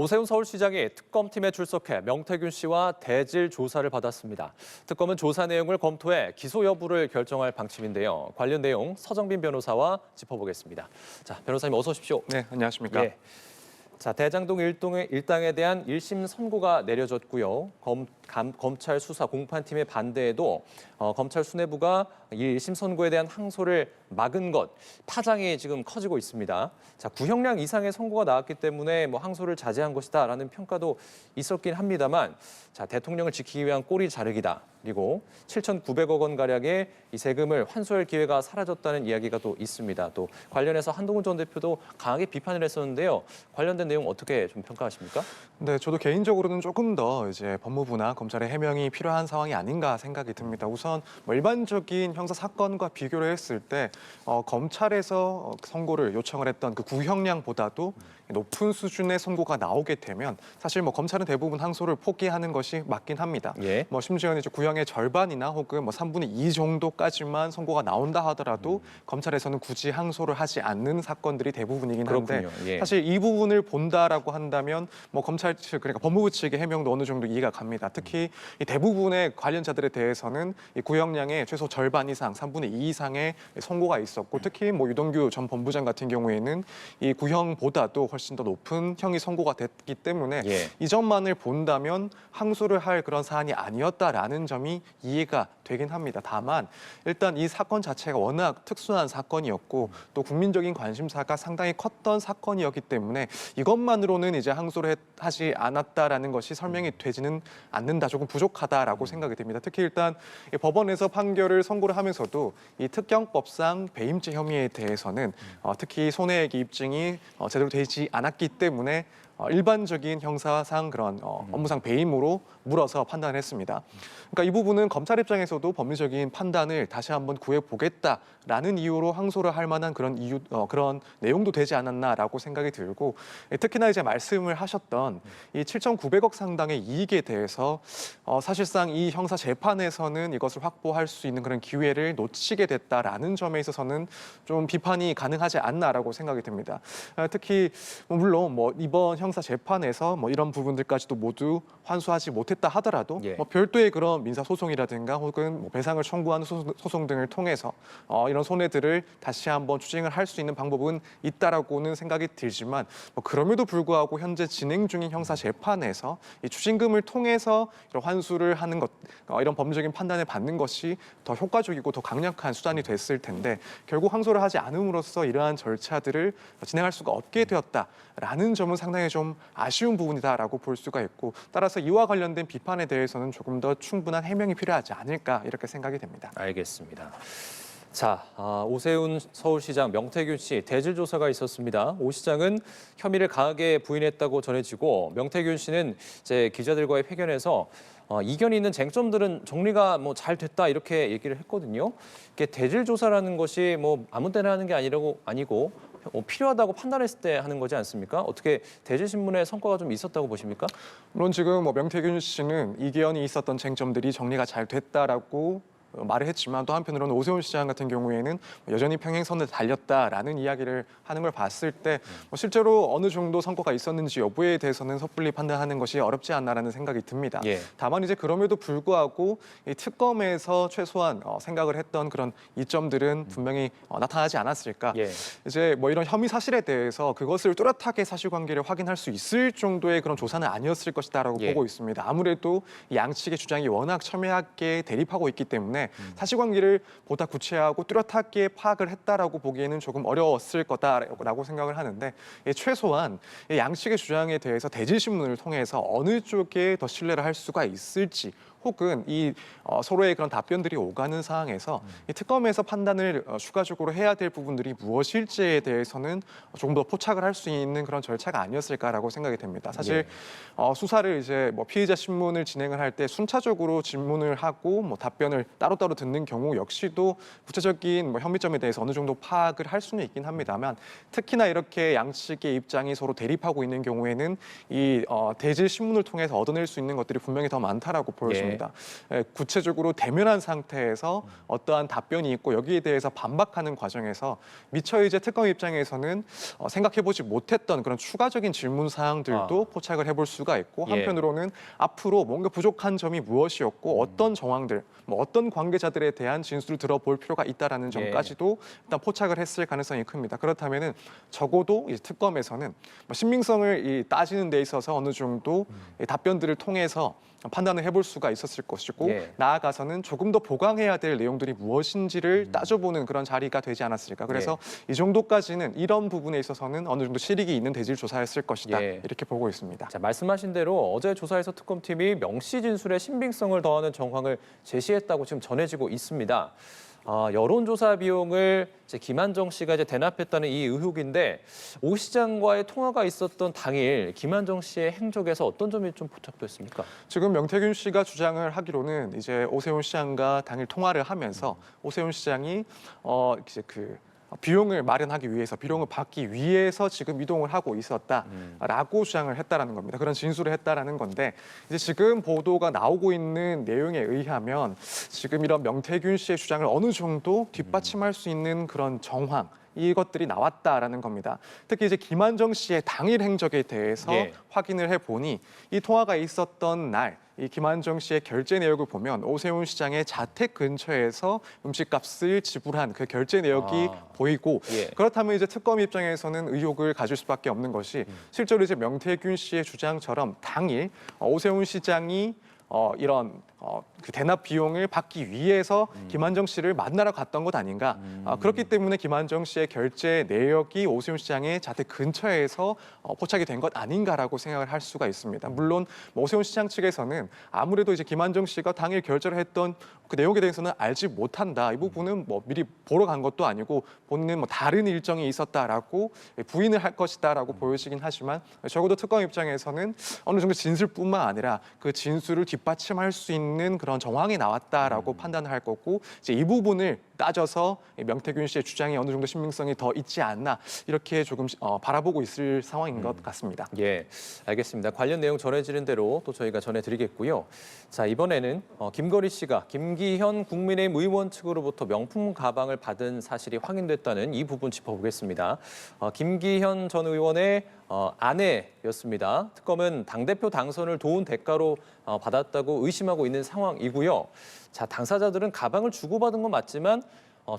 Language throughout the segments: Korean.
오세훈 서울시장이 특검팀에 출석해 명태균 씨와 대질 조사를 받았습니다. 특검은 조사 내용을 검토해 기소 여부를 결정할 방침인데요. 관련 내용 서정빈 변호사와 짚어보겠습니다. 자, 변호사님 어서 오십시오. 네, 안녕하십니까. 예. 자, 대장동 일당에 대한 1심 선고가 내려졌고요. 검찰 수사 공판팀의 반대에도 검찰 수뇌부가 이 1심 선고에 대한 항소를 막은 것, 파장이 지금 커지고 있습니다. 자, 구형량 이상의 선고가 나왔기 때문에 항소를 자제한 것이다라는 평가도 있었긴 합니다만, 자, 대통령을 지키기 위한 꼬리 자르기다. 그리고 7,900억 원 가량의 이 세금을 환수할 기회가 사라졌다는 이야기가 또 있습니다. 또 관련해서 한동훈 전 대표도 강하게 비판을 했었는데요. 관련된 내용 어떻게 좀 평가하십니까? 네, 저도 개인적으로는 조금 더 이제 법무부나 검찰의 해명이 필요한 상황이 아닌가 생각이 듭니다. 우선 일반적인 형사 사건과 비교를 했을 때 검찰에서 선고를 요청을 했던 그 구형량보다도 높은 수준의 선고가 나오게 되면 사실 검찰은 대부분 항소를 포기하는 것이 맞긴 합니다. 예. 심지어는 이제 구형의 절반이나 혹은 3분의 2 정도까지만 선고가 나온다 하더라도 검찰에서는 굳이 항소를 하지 않는 사건들이 대부분이긴 한데 그렇군요. 예. 사실 이 부분을 본다라고 한다면 검찰 측 그러니까 법무부 측의 해명도 어느 정도 이해가 갑니다. 특히 이 대부분의 관련자들에 대해서는 이 구형량의 최소 절반 이상, 3분의 2 이상의 선고가 있었고 특히 유동규 전 본부장 같은 경우에는 이 구형보다도 훨씬 더 높은 형이 선고가 됐기 때문에 예. 이 점만을 본다면 항소를 할 그런 사안이 아니었다라는 점이 이해가 되긴 합니다. 다만 일단 이 사건 자체가 워낙 특수한 사건이었고 또 국민적인 관심사가 상당히 컸던 사건이었기 때문에 이것만으로는 이제 항소를 하지 않았다라는 것이 설명이 되지는 않는다, 조금 부족하다라고 생각이 됩니다. 특히 일단 법원에서 판결을 선고를 하면서도 이 특경법상 배임죄 혐의에 대해서는 특히 손해액 입증이 제대로 되지 않았기 때문에 일반적인 형사상 그런 업무상 배임으로 물어서 판단을 했습니다. 그러니까 이 부분은 검찰 입장에서도 법리적인 판단을 다시 한번 구해보겠다라는 이유로 항소를 할 만한 그런 그런 내용도 되지 않았나라고 생각이 들고 특히나 이제 말씀을 하셨던 이 7,900억 상당의 이익에 대해서 사실상 이 형사 재판에서는 이것을 확보할 수 있는 그런 기회를 놓치게 됐다라는 점에 있어서는 좀 비판이 가능하지 않나라고 생각이 듭니다. 특히 물론 이번 형사 재판에서 이런 부분들까지도 모두 환수하지 못했다 하더라도 예. 별도의 그런 민사 소송이라든가 혹은 배상을 청구하는 소송 등을 통해서 이런 손해들을 다시 한번 추징을 할 수 있는 방법은 있다라고는 생각이 들지만 그럼에도 불구하고 현재 진행 중인 형사 재판에서 이 추징금을 통해서 이런 환수를 하는 것, 이런 법률적인 판단을 받는 것이 더 효과적이고 더 강력한 수단이 됐을 텐데 결국 항소를 하지 않음으로써 이러한 절차들을 진행할 수가 없게 되었다라는 점은 상당히 좀 아쉬운 부분이다라고 볼 수가 있고 따라서 이와 관련된 비판에 대해서는 조금 더 충분한 해명이 필요하지 않을까 이렇게 생각이 됩니다. 알겠습니다. 자, 오세훈 서울시장, 명태균 씨 대질 조사가 있었습니다. 오 시장은 혐의를 강하게 부인했다고 전해지고 명태균 씨는 이제 기자들과의 회견에서 이견이 있는 쟁점들은 정리가 잘 됐다 이렇게 얘기를 했거든요. 이게 대질 조사라는 것이 아무 때나 하는 게 아니고 필요하다고 판단했을 때 하는 거지 않습니까? 어떻게 대질 신문에 성과가 좀 있었다고 보십니까? 물론 지금 명태균 씨는 이견이 있었던 쟁점들이 정리가 잘 됐다라고 말을 했지만 또 한편으로는 오세훈 시장 같은 경우에는 여전히 평행선을 달렸다라는 이야기를 하는 걸 봤을 때 실제로 어느 정도 성과가 있었는지 여부에 대해서는 섣불리 판단하는 것이 어렵지 않나라는 생각이 듭니다. 예. 다만 이제 그럼에도 불구하고 이 특검에서 최소한 생각을 했던 그런 이점들은 분명히 나타나지 않았을까. 예. 이제 이런 혐의 사실에 대해서 그것을 뚜렷하게 사실관계를 확인할 수 있을 정도의 그런 조사는 아니었을 것이다라고 예. 보고 있습니다. 아무래도 이 양측의 주장이 워낙 첨예하게 대립하고 있기 때문에 사실관계를 보다 구체하고 뚜렷하게 파악을 했다라고 보기에는 조금 어려웠을 거다라고 생각을 하는데 최소한 양측의 주장에 대해서 대질신문을 통해서 어느 쪽에 더 신뢰를 할 수가 있을지 혹은 이 서로의 그런 답변들이 오가는 상황에서 이 특검에서 판단을 추가적으로 해야 될 부분들이 무엇일지에 대해서는 조금 더 포착을 할 수 있는 그런 절차가 아니었을까라고 생각이 됩니다. 사실 수사를 이제 피의자 신문을 진행을 할 때 순차적으로 질문을 하고 답변을 따로따로 듣는 경우 역시도 구체적인 뭐 혐의점에 대해서 어느 정도 파악을 할 수는 있긴 합니다만 특히나 이렇게 양측의 입장이 서로 대립하고 있는 경우에는 이 대질 신문을 통해서 얻어낼 수 있는 것들이 분명히 더 많다라고 보여집니다. 구체적으로 대면한 상태에서 어떠한 답변이 있고 여기에 대해서 반박하는 과정에서 미처 이제 특검 입장에서는 생각해보지 못했던 그런 추가적인 질문 사항들도 포착을 해볼 수가 있고 한편으로는 앞으로 뭔가 부족한 점이 무엇이었고 어떤 정황들, 뭐 어떤 관계자들에 대한 진술을 들어볼 필요가 있다라는 점까지도 일단 포착을 했을 가능성이 큽니다. 그렇다면은 적어도 이제 특검에서는 뭐 신빙성을 따지는 데 있어서 어느 정도 답변들을 통해서 판단을 해볼 수가 있었을 것이고 나아가서는 조금 더 보강해야 될 내용들이 무엇인지를 따져보는 그런 자리가 되지 않았을까. 그래서 이 정도까지는 이런 부분에 있어서는 어느 정도 실익이 있는 대질 조사였을 것이다. 이렇게 보고 있습니다. 자, 말씀하신 대로 어제 조사에서 특검팀이 명시 진술의 신빙성을 더하는 정황을 제시했다고 지금 전해지고 있습니다. 여론조사 비용을 이제 김한정 씨가 이제 대납했다는 이 의혹인데 오 시장과의 통화가 있었던 당일 김한정 씨의 행적에서 어떤 점이 좀 포착됐습니까? 지금 명태균 씨가 주장을 하기로는 이제 오세훈 시장과 당일 통화를 하면서 오세훈 시장이 이제 비용을 마련하기 위해서 비용을 받기 위해서 지금 이동을 하고 있었다라고 주장을 했다라는 겁니다. 그런 진술을 했다라는 건데 이제 지금 보도가 나오고 있는 내용에 의하면 지금 이런 명태균 씨의 주장을 어느 정도 뒷받침할 수 있는 그런 정황 이것들이 나왔다라는 겁니다. 특히 이제 김한정 씨의 당일 행적에 대해서 확인을 해보니 이 통화가 있었던 날 이 김한정 씨의 결제 내역을 보면 오세훈 시장의 자택 근처에서 음식값을 지불한 그 결제 내역이 보이고 그렇다면 이제 특검 입장에서는 의혹을 가질 수밖에 없는 것이 실제로 이제 명태균 씨의 주장처럼 당일 오세훈 시장이 이런 그 대납 비용을 받기 위해서 김한정 씨를 만나러 갔던 것 아닌가. 그렇기 때문에 김한정 씨의 결제 내역이 오세훈 시장의 자택 근처에서 포착이 된 것 아닌가라고 생각을 할 수가 있습니다. 물론 오세훈 시장 측에서는 아무래도 이제 김한정 씨가 당일 결제를 했던 그 내용에 대해서는 알지 못한다. 이 부분은 뭐 미리 보러 간 것도 아니고 본인은 뭐 다른 일정이 있었다라고 부인을 할 것이다라고 보여지긴 하지만 적어도 특검 입장에서는 어느 정도 진술뿐만 아니라 그 진술을 뒷받침할 수 있는 그런 정황이 나왔다라고 판단을 할 거고 이제 이 부분을 따져서 명태균 씨의 주장이 어느 정도 신빙성이 더 있지 않나 이렇게 조금 바라보고 있을 상황인 것 같습니다. 예, 알겠습니다. 관련 내용 전해지는 대로 또 저희가 전해드리겠고요. 자, 이번에는 김건희 씨가 김기현 국민의힘 의원 측으로부터 명품 가방을 받은 사실이 확인됐다는 이 부분 짚어보겠습니다. 김기현 전 의원의 아내였습니다. 특검은 당대표 당선을 도운 대가로 받았다고 의심하고 있는 상황이고요. 자, 당사자들은 가방을 주고받은 건 맞지만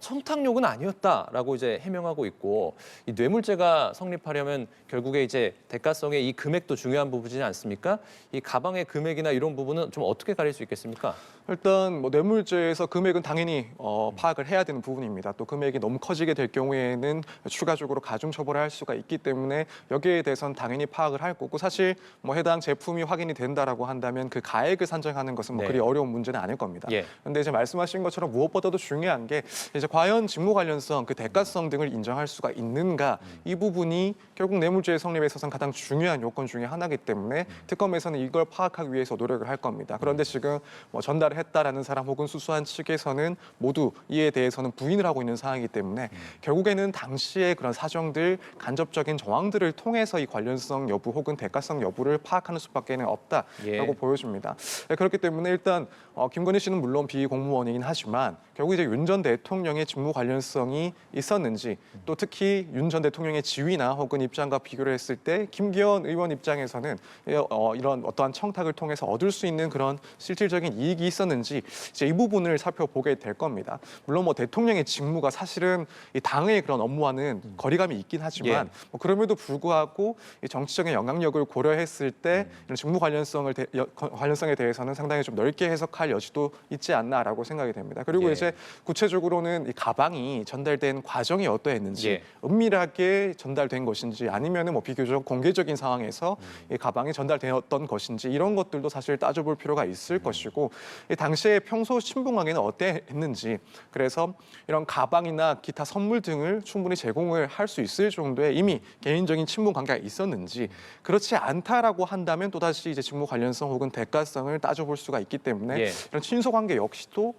청탁용은 아니었다라고 이제 해명하고 있고 이 뇌물죄가 성립하려면 결국에 이제 대가성의 이 금액도 중요한 부분이지 않습니까? 이 가방의 금액이나 이런 부분은 좀 어떻게 가릴 수 있겠습니까? 일단 뭐 뇌물죄에서 금액은 당연히 파악을 해야 되는 부분입니다. 또 금액이 너무 커지게 될 경우에는 추가적으로 가중 처벌을 할 수가 있기 때문에 여기에 대해서는 당연히 파악을 할 거고 사실 뭐 해당 제품이 확인이 된다라고 한다면 그 가액을 산정하는 것은 뭐 그리 어려운 문제는 아닐 겁니다. 그런데 이제 말씀하신 것처럼 무엇보다도 중요한 게 이제 과연 직무 관련성, 그 대가성 등을 인정할 수가 있는가 이 부분이 결국 뇌물죄의 성립에 있어서는 가장 중요한 요건 중에 하나이기 때문에 특검에서는 이걸 파악하기 위해서 노력을 할 겁니다. 그런데 지금 뭐 전달을 했다라는 사람 혹은 수수한 측에서는 모두 이에 대해서는 부인을 하고 있는 상황이기 때문에 결국에는 당시의 그런 사정들, 간접적인 정황들을 통해서 이 관련성 여부 혹은 대가성 여부를 파악하는 수밖에 없다라고 보여집니다. 그렇기 때문에 일단 김건희 씨는 물론 비공무원이긴 하지만 결국 이제 윤 전 대통령의 직무 관련성이 있었는지 또 특히 윤 전 대통령의 지위나 혹은 입장과 비교를 했을 때 김기현 의원 입장에서는 이런 어떠한 청탁을 통해서 얻을 수 있는 그런 실질적인 이익이 있었는지 이제 이 부분을 살펴보게 될 겁니다. 물론 뭐 대통령의 직무가 사실은 이 당의 그런 업무와는 거리감이 있긴 하지만 뭐 그럼에도 불구하고 이 정치적인 영향력을 고려했을 때 이런 직무 관련성에 대해서는 상당히 좀 넓게 해석할 여지도 있지 않나라고 생각이 됩니다. 그리고 이제 이제 구체적으로는 이 가방이 전달된 과정이 어떠했는지, 예. 은밀하게 전달된 것인지, 아니면은 뭐 비교적 공개적인 상황에서 이 가방이 전달되었던 것인지, 이런 것들도 사실 따져볼 필요가 있을 것이고, 이 당시에 평소 신분 관계는 어땠는지, 그래서 이런 가방이나 기타 선물 등을 충분히 제공을 할 수 있을 정도의 이미 개인적인 친분 관계가 있었는지, 그렇지 않다라고 한다면 또다시 이제 직무 관련성 혹은 대가성을 따져볼 수가 있기 때문에 예. 이런 친소 관계 역시도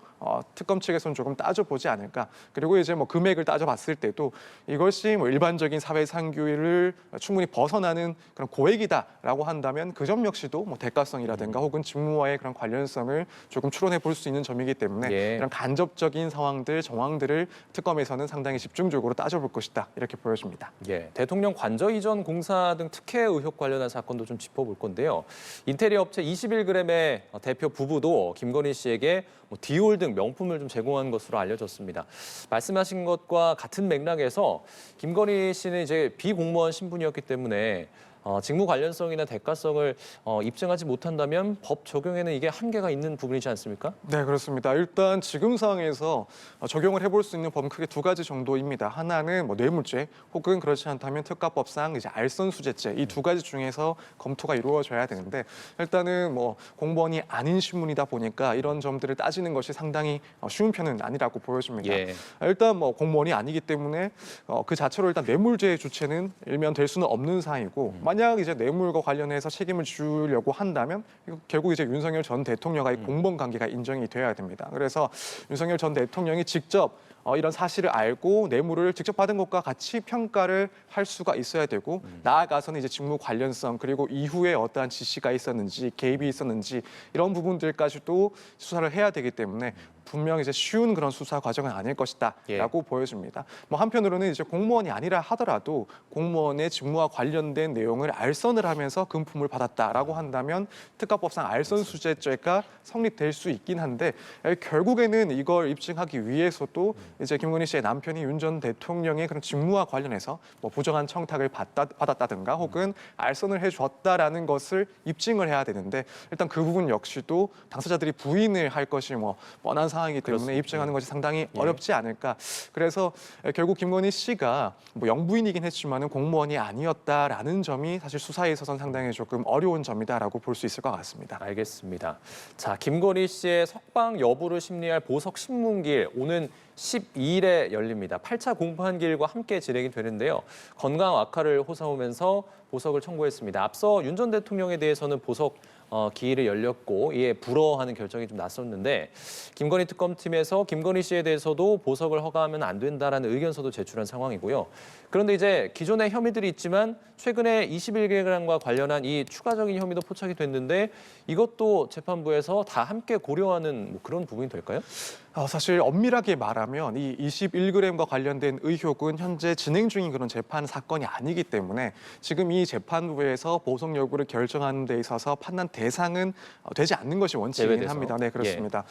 특검 측에서는 조금 따져보지 않을까. 그리고 이제 뭐 금액을 따져봤을 때도 이것이 뭐 일반적인 사회 상규를 충분히 벗어나는 그런 고액이다라고 한다면 그 점 역시도 뭐 대가성이라든가 혹은 직무와의 그런 관련성을 조금 추론해 볼 수 있는 점이기 때문에 예. 이런 간접적인 상황들, 정황들을 특검에서는 상당히 집중적으로 따져볼 것이다, 이렇게 보여집니다. 예, 대통령 관저 이전 공사 등 특혜 의혹 관련한 사건도 좀 짚어볼 건데요. 인테리어 업체 21g의 대표 부부도 김건희 씨에게 뭐 디올 등 명품을 좀 제공한 것으로 알려졌습니다. 말씀하신 것과 같은 맥락에서 김건희 씨는 이제 비공무원 신분이었기 때문에 직무 관련성이나 대가성을 입증하지 못한다면 법 적용에는 이게 한계가 있는 부분이지 않습니까? 네, 그렇습니다. 일단 지금 상황에서 적용을 해볼 수 있는 법은 크게 두 가지 정도입니다. 하나는 뭐 뇌물죄, 혹은 그렇지 않다면 특가법상 이제 알선수재죄, 이 두 가지 중에서 검토가 이루어져야 되는데, 일단은 뭐 공무원이 아닌 신분이다 보니까 이런 점들을 따지는 것이 상당히 쉬운 편은 아니라고 보여집니다. 예. 일단 뭐 공무원이 아니기 때문에 그 자체로 일단 뇌물죄의 주체는 일면 될 수는 없는 사항이고, 만약 이제 뇌물과 관련해서 책임을 지우려고 한다면 결국 이제 윤석열 전 대통령과의 공범 관계가 인정이 되어야 됩니다. 그래서 윤석열 전 대통령이 직접 이런 사실을 알고 뇌물을 직접 받은 것과 같이 평가를 할 수가 있어야 되고, 나아가서는 이제 직무 관련성, 그리고 이후에 어떠한 지시가 있었는지, 개입이 있었는지, 이런 부분들까지도 수사를 해야 되기 때문에 분명 이제 쉬운 그런 수사 과정은 아닐 것이다라고 보여집니다. 뭐 한편으로는 이제 공무원이 아니라 하더라도 공무원의 직무와 관련된 내용을 알선을 하면서 금품을 받았다라고 한다면 특가법상 알선수재죄가 성립될 수 있긴 한데, 결국에는 이걸 입증하기 위해서도 이제 김건희 씨의 남편이 윤 전 대통령의 그런 직무와 관련해서 뭐 부정한 청탁을 받았다든가 혹은 알선을 해줬다라는 것을 입증을 해야 되는데, 일단 그 부분 역시도 당사자들이 부인을 할 것이 뭐 뻔한 상황이기 때문에 그렇습니다. 입증하는 것이 상당히 예. 어렵지 않을까. 그래서 결국 김건희 씨가 뭐 영부인이긴 했지만은 공무원이 아니었다라는 점이 사실 수사에 있어서는 상당히 조금 어려운 점이다라고 볼 수 있을 것 같습니다. 알겠습니다. 자, 김건희 씨의 석방 여부를 심리할 보석 신문기일 오는 12일에 열립니다. 8차 공판기일과 함께 진행이 되는데요. 건강 악화를 호소하면서 보석을 청구했습니다. 앞서 윤 전 대통령에 대해서는 보석 기일이 열렸고 이에 불허하는 결정이 좀 났었는데, 김건희 특검팀에서 김건희 씨에 대해서도 보석을 허가하면 안 된다라는 의견서도 제출한 상황이고요. 그런데 이제 기존의 혐의들이 있지만 최근에 21g과 관련한 이 추가적인 혐의도 포착이 됐는데, 이것도 재판부에서 다 함께 고려하는 뭐 그런 부분이 될까요? 사실 엄밀하게 말하면 이 21g과 관련된 의혹은 현재 진행 중인 그런 재판 사건이 아니기 때문에 지금 이 재판부에서 보석 여부를 결정하는 데 있어서 판단 대상은 되지 않는 것이 원칙이긴 제외돼서. 합니다. 네, 그렇습니다.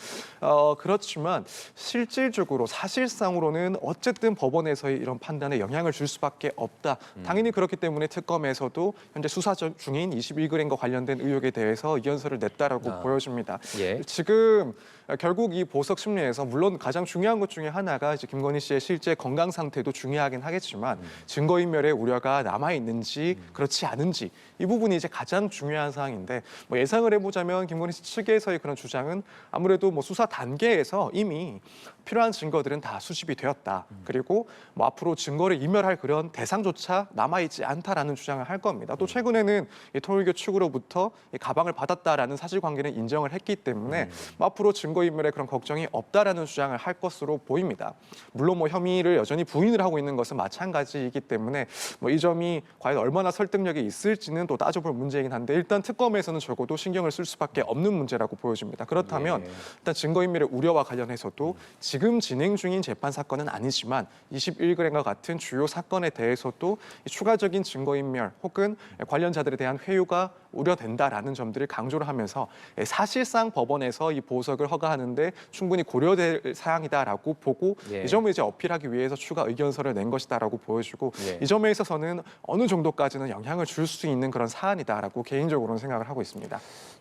그렇지만 실질적으로 사실상으로는 어쨌든 법원에서의 이런 판단에 영향을 줄 수밖에 없다. 당연히 그렇기 때문에 특검에서도 현재 수사 중인 21g과 관련된 의혹에 대해서 의견서를 냈다라고 보여집니다. 예. 지금 결국 이 보석 심리에서 물론 가장 중요한 것 중에 하나가 이제 김건희 씨의 실제 건강 상태도 중요하긴 하겠지만 증거인멸의 우려가 남아 있는지 그렇지 않은지, 이 부분이 이제 가장 중요한 사항인데, 뭐 예상을 해보자면 김건희 씨 측에서의 그런 주장은 아무래도 뭐 수사 단계에서 이미 필요한 증거들은 다 수집이 되었다. 그리고 뭐 앞으로 증거를 인멸할 그런 대상조차 남아있지 않다라는 주장을 할 겁니다. 또 최근에는 이 통일교 측으로부터 이 가방을 받았다라는 사실관계는 인정을 했기 때문에 뭐 앞으로 증거인멸에 그런 걱정이 없다라는 주장을 할 것으로 보입니다. 물론 뭐 혐의를 여전히 부인을 하고 있는 것은 마찬가지이기 때문에 뭐 이 점이 과연 얼마나 설득력이 있을지는 또 따져볼 문제이긴 한데, 일단 특검에서는 적어도 신경을 쓸 수밖에 없는 문제라고 보여집니다. 그렇다면 일단 증거인멸의 우려와 관련해서도 지금 진행 중인 재판 사건은 아니지만 21g과 같은 주요 사건에 대해서도 추가적인 증거인멸 혹은 관련자들에 대한 회유가 우려된다라는 점들을 강조를 하면서 사실상 법원에서 이 보석을 허가하는데 충분히 고려될 사항이다라고 보고 이 점을 이제 어필하기 위해서 추가 의견서를 낸 것이다라고 보여주고, 이 점에 있어서는 어느 정도까지는 영향을 줄 수 있는 그런 사안이다라고 개인적으로는 생각을 하고 있습니다.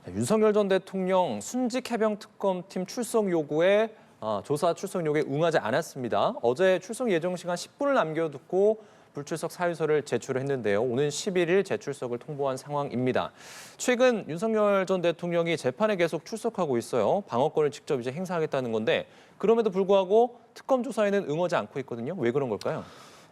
윤석열 전 대통령 순직 해병 특검팀 출석 요구에 조사 출석 요구에 응하지 않았습니다. 어제 출석 예정 시간 10분을 남겨두고 불출석 사유서를 제출했는데요. 오는 11일 재출석을 통보한 상황입니다. 최근 윤석열 전 대통령이 재판에 계속 출석하고 있어요. 방어권을 직접 이제 행사하겠다는 건데 그럼에도 불구하고 특검 조사에는 응하지 않고 있거든요. 왜 그런 걸까요?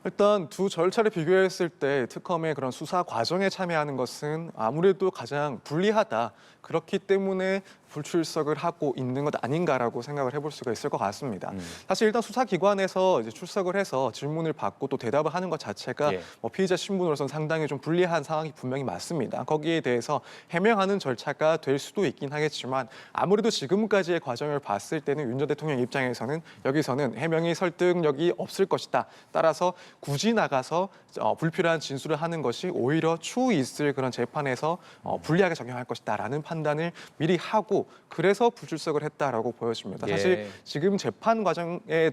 일단 두 절차를 비교했을 때 특검의 그런 수사 과정에 참여하는 것은 아무래도 가장 불리하다. 그렇기 때문에 불출석을 하고 있는 것 아닌가라고 생각을 해볼 수가 있을 것 같습니다. 사실 일단 수사기관에서 이제 출석을 해서 질문을 받고 또 대답을 하는 것 자체가 예. 피의자 신분으로서는 상당히 좀 불리한 상황이 분명히 맞습니다. 거기에 대해서 해명하는 절차가 될 수도 있긴 하겠지만 아무래도 지금까지의 과정을 봤을 때는 윤 전 대통령 입장에서는 여기서는 해명이 설득력이 없을 것이다. 따라서 굳이 나가서 불필요한 진술을 하는 것이 오히려 추후 있을 그런 재판에서 불리하게 적용할 것이다라는 판단을 미리 하고 그래서 불출석을 했다라고 보여집니다. 예. 사실 지금 재판 과정에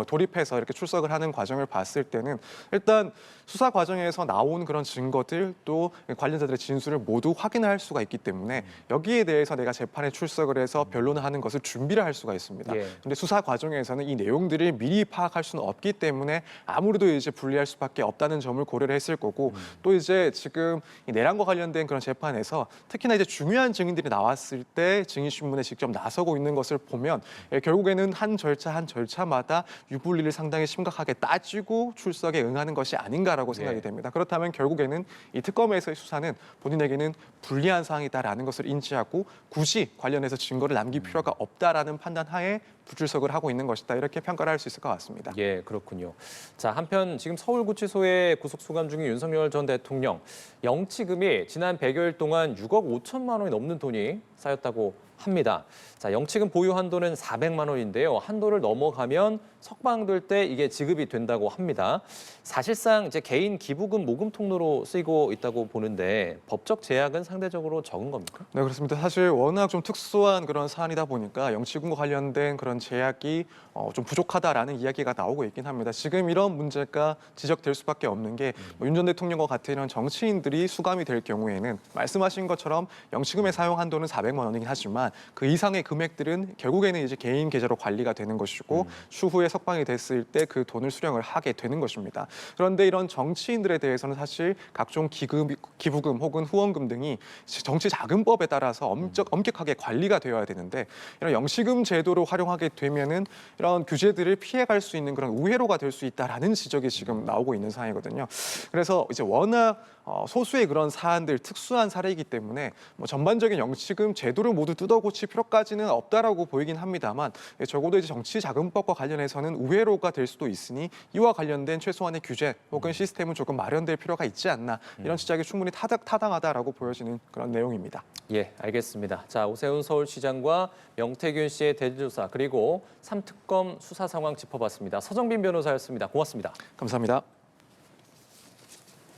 돌입해서 이렇게 출석을 하는 과정을 봤을 때는 일단 수사 과정에서 나온 그런 증거들 또 관련자들의 진술을 모두 확인할 수가 있기 때문에 여기에 대해서 내가 재판에 출석을 해서 변론을 하는 것을 준비를 할 수가 있습니다. 예. 근데 수사 과정에서는 이 내용들을 미리 파악할 수는 없기 때문에 아무래도 이제 불리할 수밖에 없다는 점을 고려를 했을 거고 또 이제 지금 이 내란과 관련된 그런 재판에서 특히나 이제 중요한 증인들이 나왔을 때 증인 신문에 직접 나서고 있는 것을 보면 결국에는 한 절차마다 유불리를 상당히 심각하게 따지고 출석에 응하는 것이 아닌가라고 생각이 예. 됩니다. 그렇다면 결국에는 이 특검에서의 수사는 본인에게는 불리한 사항이다라는 것을 인지하고 굳이 관련해서 증거를 남길 필요가 없다라는 판단 하에 불출석을 하고 있는 것이다. 이렇게 평가를 할 수 있을 것 같습니다. 예, 그렇군요. 자, 한편 지금 서울구치소에 구속 수감 중인 윤석열 전 대통령 영치금이 지난 100여일 동안 6억 5천만 원이 넘는 돈이 쌓였다고 합니다. 자, 영치금 보유 한도는 400만 원인데요. 한도를 넘어가면 석방될 때 이게 지급이 된다고 합니다. 사실상 이제 개인 기부금 모금 통로로 쓰이고 있다고 보는데 법적 제약은 상대적으로 적은 겁니까? 네, 그렇습니다. 사실 워낙 좀 특수한 그런 사안이다 보니까 영치금과 관련된 그런 제약이 좀 부족하다라는 이야기가 나오고 있긴 합니다. 지금 이런 문제가 지적될 수밖에 없는 게 윤 전 대통령과 같은 이런 정치인들이 수감이 될 경우에는 말씀하신 것처럼 영치금의 사용 한도는 400만 원이긴 하지만 그 이상의 금액들은 결국에는 이제 개인 계좌로 관리가 되는 것이고 추후에 석방이 됐을 때 그 돈을 수령을 하게 되는 것입니다. 그런데 이런 정치인들에 대해서는 사실 각종 기부금 혹은 후원금 등이 정치자금법에 따라서 엄격하게 관리가 되어야 되는데 이런 영치금 제도를 활용하게 되면은 이런 규제들을 피해갈 수 있는 그런 우회로가 될 수 있다라는 지적이 지금 나오고 있는 상황이거든요. 그래서 이제 워낙 소수의 그런 사안들 특수한 사례이기 때문에 뭐 전반적인 영치금 제도를 모두 뜯어고칠 필요까지는 없다라고 보이긴 합니다만 적어도 이제 정치자금법과 관련해서는 우회로가 될 수도 있으니 이와 관련된 최소한의 규제 혹은 시스템은 조금 마련될 필요가 있지 않나 이런 지적이 충분히 타당하다라고 보여지는 그런 내용입니다. 예, 알겠습니다. 자, 오세훈 서울시장과 명태균 씨의 대리조사 그리고 3특검 수사 상황 짚어봤습니다. 서정빈 변호사였습니다. 고맙습니다. 감사합니다.